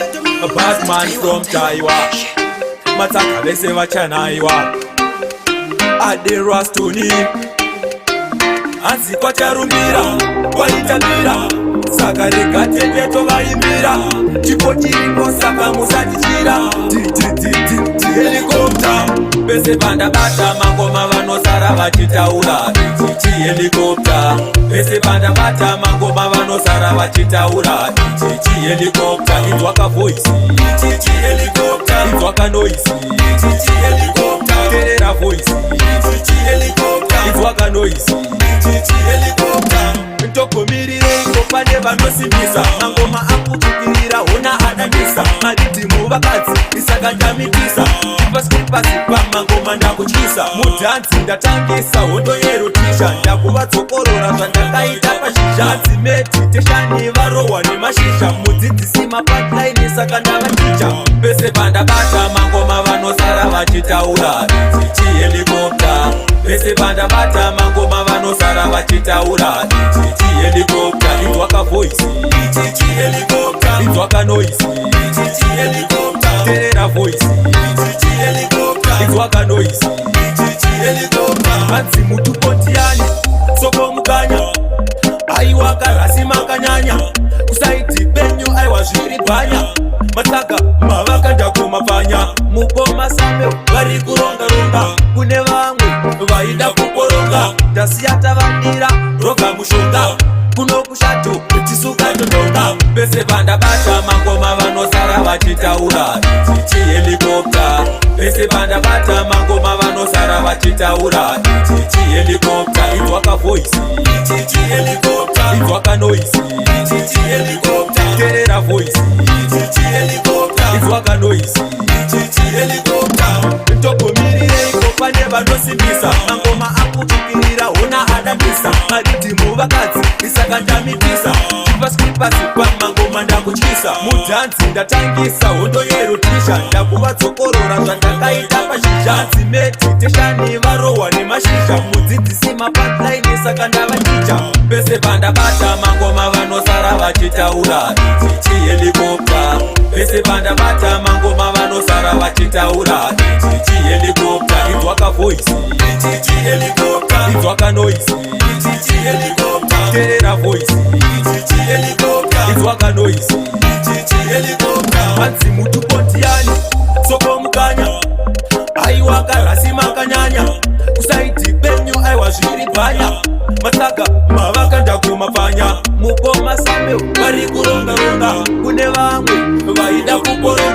A bad man from Taiwan. Mataka vese vachanaiwa. Ade Rastoni. Anzi kwa charumbira, waitabira. Saka rekatende tovaimbira. Chipo chirimo saka musatichira. Helicopter. Pese banda bata mangoma vanosara vachitaura. Helicopter. Pese banda bata mangoma vanosara vachitaura. Helicopter. Inzwaka voice. Helicopter. Inzwaka noise. Helicopter. Terera voice. Helicopter. Inzwaka noise. Helicopter. Ntokomirire ngopane vanosimbisa mangoma akutukirira hona adamisa madhidhimu vakadzi isakandamitisa ipasipa mangoma ndakutyisa mudhanzi ndatangisa hondo yerotisha ndakuvatsokorora zvandakaita pashizha dzimeti teshani varohwa nemashizha mudzidzisi mapatlaini saka ndavaticha pese pandabata mangoma vanosara vachitaura helicopter. Pese pandabata mangoma vanosara vachitaura helicopter. Inzwaka voice. Helicopter. Inzwaka noise. Helicopter. Terera voice. Helicopter. Inzwaka noise. Helicopter. Anzi mutu pontiani soko mukanya aiwa karasi makanyanya kusaiti penyu aiwa zviri bhanya matsaga mavakanda kumapfanya mukoma same vari kuronga-ronga kune vamwe vaida kukoronga ndasiya tavadira roga mushonga kuno kushato tisuka tondonga pese pandabata mangoma vanosara vachitaura helicopter. Pese pandabata mangoma vanosara vachitaura helicopter. Inzwaka voice. Helicopter. Inzwaka noise. Helicopter. Terera voice. Helicopter. Inzwaka noise. Helicopter. Ntokomirire ngopane vanosimbisa mangoma akutukirira hona adamisa madhidhimu vakadzi isakandamitisa ipasipa mangoma ndakutyisa mudhanzi ndatangisa hondo yerotisha ndakuvatsokorora zvandakaita pashizha dzimeti teshani varohwa nemashizha mudzidzisi mapatlaini saka ndavaticha pese pandabata mangoma vanosara vachitaura helicopter. Pese pandabata mangoma vanosara vachitaura helicopter. Inzwaka voice. Helicopter. Inzwaka noise. Helicopter. Terera voice. Helicopter. Inzwaka noise. Helicopter. Anzi mutu pontiani soko mukanya aiwa karasi makanyanya kusaiti penyu aiwa zviri bhanya matsaga mavakanda kumapfanya mukoma same vari kuronga-ronga kune vamwe vaida kukoronga